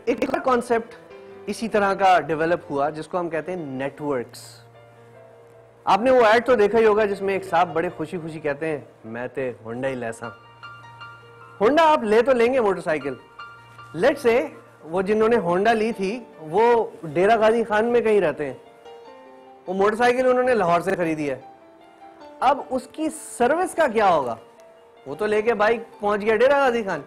एक और कॉन्सेप्ट इसी तरह का डेवलप हुआ जिसको हम कहते हैं नेटवर्क्स। आपने वो ऐड तो देखा ही होगा जिसमें एक साहब बड़े खुशी खुशी कहते हैं मैं ते होंडा ही लैसा। होंडा आप ले तो लेंगे मोटरसाइकिल, लेट्स से वो जिन्होंने होंडा ली थी वो डेरा गाजी खान में कहीं रहते हैं, वो मोटरसाइकिल उन्होंने लाहौर से खरीदी है। अब उसकी सर्विस का क्या होगा? वो तो लेके बाइक पहुंच गया Dera Ghazi Khan.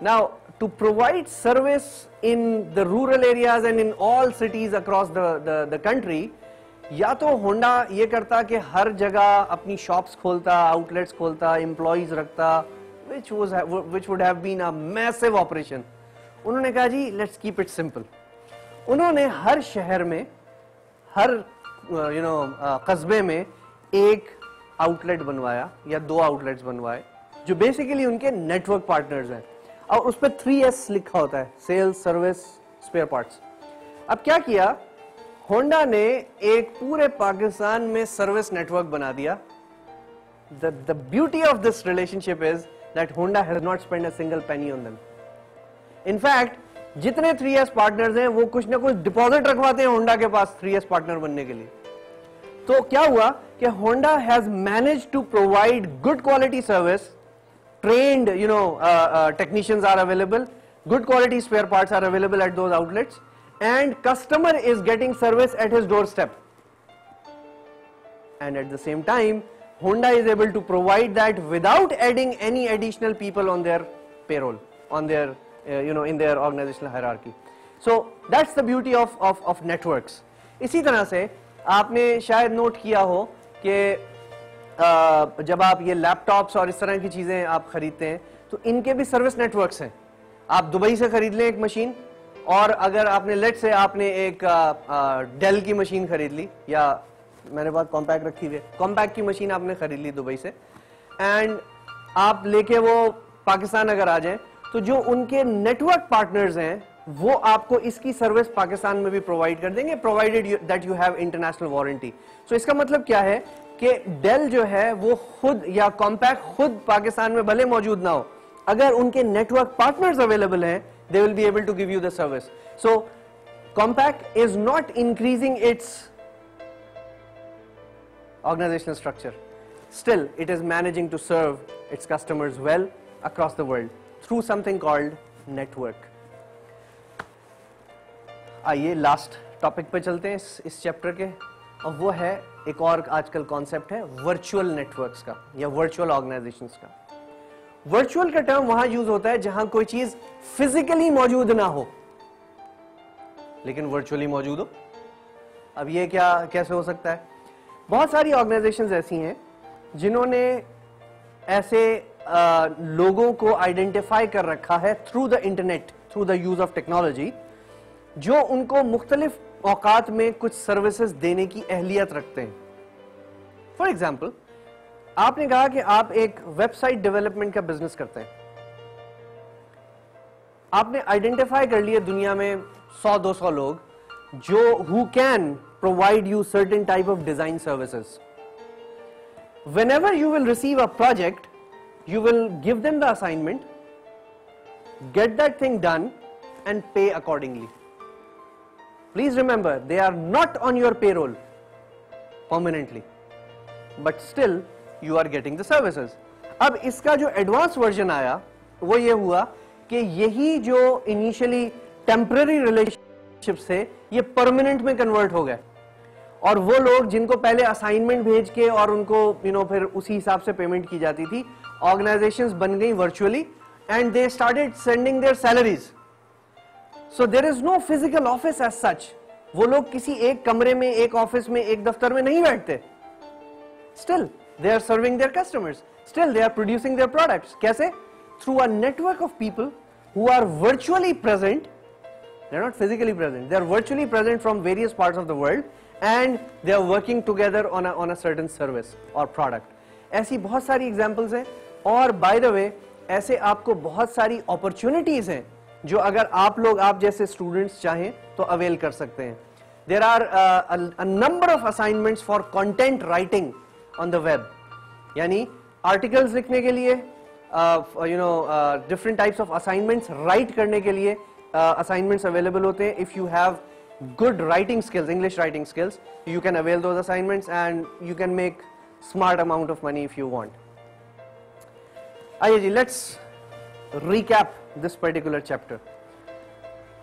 Now to provide service in the rural areas and in all cities across the country, या तो होंडा ये करता कि हर जगह अपनी शॉप्स खोलता, आउटलेट्स खोलता, एम्प्लॉइज रखता, which would have been a massive operation. उन्होंने कहा जी लेट्स कीप इट सिंपल। उन्होंने हर शहर में, हर कस्बे में एक आउटलेट बनवाया या 2 आउटलेट्स बनवाए जो बेसिकली उनके नेटवर्क पार्टनर्स हैं, और उस पर 3S लिखा होता है, सेल्स, सर्विस, स्पेयर पार्ट्स। अब क्या किया, होंडा ने एक पूरे पाकिस्तान में सर्विस नेटवर्क बना दिया। The beauty of this relationship is that Honda has not spent a single penny on them. In fact, जितने 3S पार्टनर्स हैं वो कुछ ना कुछ डिपॉजिट रखवाते हैं होंडा के पास 3S पार्टनर बनने के लिए। तो क्या हुआ कि Honda has managed to provide good quality service, trained technicians are available, good quality spare parts are available at those outlets, and customer is getting service at his doorstep. And at the same time, Honda is able to provide that without adding any additional people on their payroll, on their in their organizational hierarchy. So that's the beauty of networks. इसी तरह से आपने शायद note किया हो कि जब आप ये लैपटॉप्स और इस तरह की चीजें आप खरीदते हैं तो इनके भी सर्विस नेटवर्क्स हैं। आप दुबई से खरीद लें एक मशीन, और अगर आपने लेट से आपने एक डेल की मशीन खरीद ली, या मेरे पास कॉम्पैक्ट रखी हुई है, कॉम्पैक्ट की मशीन आपने खरीद ली दुबई से, एंड आप लेके वो पाकिस्तान अगर आ जाएं तो जो उनके नेटवर्क पार्टनर्स हैं वो आपको इसकी सर्विस पाकिस्तान में भी प्रोवाइड कर देंगे, provided that you have international warranty. So इसका मतलब क्या है कि डेल जो है वो खुद या कॉम्पैक्ट खुद पाकिस्तान में भले मौजूद ना हो, अगर उनके नेटवर्क पार्टनर्स अवेलेबल हैं, they will be able to give you the service. So Compaq is not increasing its organizational structure, still it is managing to serve its customers well across the world through something called network. आइए last topic पे चलते हैं इस chapter के, और वो है एक और आजकल कॉन्सेप्ट है वर्चुअल नेटवर्क्स का या वर्चुअल ऑर्गेनाइजेशंस का। वर्चुअल का टर्म वहां यूज होता है जहां कोई चीज फिजिकली मौजूद ना हो लेकिन वर्चुअली मौजूद हो। अब ये क्या कैसे हो सकता है? बहुत सारी ऑर्गेनाइजेशंस ऐसी हैं जिन्होंने ऐसे लोगों को आइडेंटिफाई कर रखा है through the internet, through the use of technology, जो उनको मुख्तलिफ औकात में कुछ सर्विसेज देने की अहलियत रखते हैं। फॉर एग्जाम्पल, आपने कहा कि आप एक वेबसाइट डेवलपमेंट का बिजनेस करते हैं, आपने आइडेंटिफाई कर लिया दुनिया में 100-200 लोग जो who can provide you certain type of design services. Whenever you will receive a project, you will give them the assignment, get that thing done and pay accordingly. Please remember, they are not on your payroll permanently, but still you are getting the services. अब इसका जो advance version आया वो ये हुआ कि यही जो इनिशियली टेम्पररी रिलेशनशिप थे ये परमानेंट में कन्वर्ट हो गए, और वो लोग जिनको पहले असाइनमेंट भेज के और उनको फिर उसी हिसाब से पेमेंट की जाती थी, ऑर्गेनाइजेशंस बन गई virtually and they started sending their salaries. So there is no physical office as such. वो लोग किसी एक कमरे में, एक ऑफिस में, एक दफ्तर में नहीं बैठते। Still they are serving their customers, still they are producing their products. कैसे? Through a network of people who are virtually present. They are not physically present, they are virtually present from various parts of the world and they are working together on a certain service or product. ऐसी बहुत सारी examples हैं, और by the way ऐसे आपको बहुत सारी opportunities हैं जो अगर आप जैसे students चाहें तो avail कर सकते हैं। There are a number of assignments for content writing on the web, यानी articles लिखने के लिए different types of assignments write करने के लिए असाइनमेंट्स अवेलेबल होते हैं. If you have good writing skills, English writing skills, you can avail those assignments and you can make smart amount of money if you want. आइए जी, let's recap this particular chapter.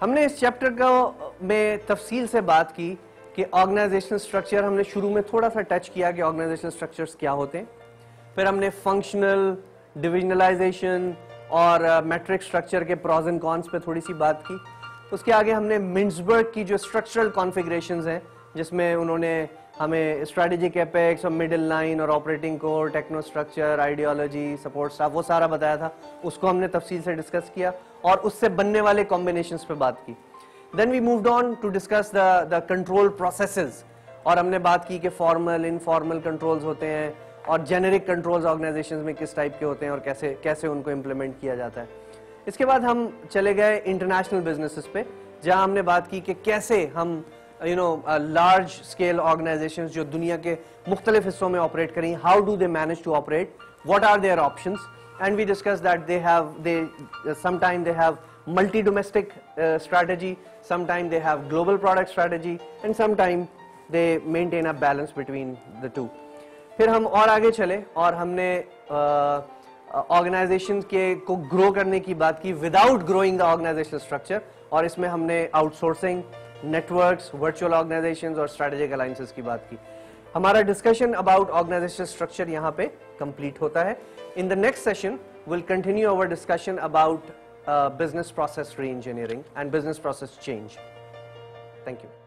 हमने इस chapter का में तफसील से बात की कि ऑर्गेनाइजेशनल स्ट्रक्चर हमने शुरू में थोड़ा सा टच किया कि ऑर्गेनाइजेशनल स्ट्रक्चर्स क्या होते हैं. फिर हमने फंक्शनल, डिविजनलाइजेशन और मैट्रिक स्ट्रक्चर के प्रॉज एंड कॉन्स पे थोड़ी सी बात की. उसके आगे हमने मिन्सबर्ग की जो स्ट्रक्चरल कॉन्फ़िगरेशंस हैं, जिसमें उन्होंने हमें स्ट्रेटेजिक एपेक्स और मिडिल लाइन और operating core, techno structure, ideology, support staff, वो सारा बताया था. उसको हमने तफसील से डिस्कस किया और उससे बनने वाले कॉम्बिनेशंस पे बात की. Then we moved on to discuss the control processes, और हमने बात की कि फॉर्मल, इनफॉर्मल कंट्रोल्स होते हैं और जेनेरिक कंट्रोल्स ऑर्गेनाइजेशंस में किस टाइप के होते हैं और कैसे कैसे उनको इम्प्लीमेंट किया जाता है. इसके बाद हम चले गए इंटरनेशनल बिजनेसेस पे, जहां हमने बात की कि कैसे हम लार्ज स्केल ऑर्गेनाइजेशंस जो दुनिया के मुख्तलिफ हिस्सों में ऑपरेट करें, how do they manage to operate, what are their options, and we discuss that they sometime they have multi domestic strategy, sometime they have global product strategy, and sometime they maintain a balance between the two. फिर हम और आगे चले और हमने organisation के को grow करने की बात की without growing the organisational structure, और इसमें हमने आउटसोर्सिंग, नेटवर्क्स, वर्चुअल ऑर्गेनाइजेशंस और स्ट्रेटेजिक अलायंसेस की बात की. हमारा डिस्कशन अबाउट ऑर्गेनाइजेशनल स्ट्रक्चर यहाँ पे कंप्लीट होता है. In the next session will continue our discussion about business process री engineering and business process change. Thank you.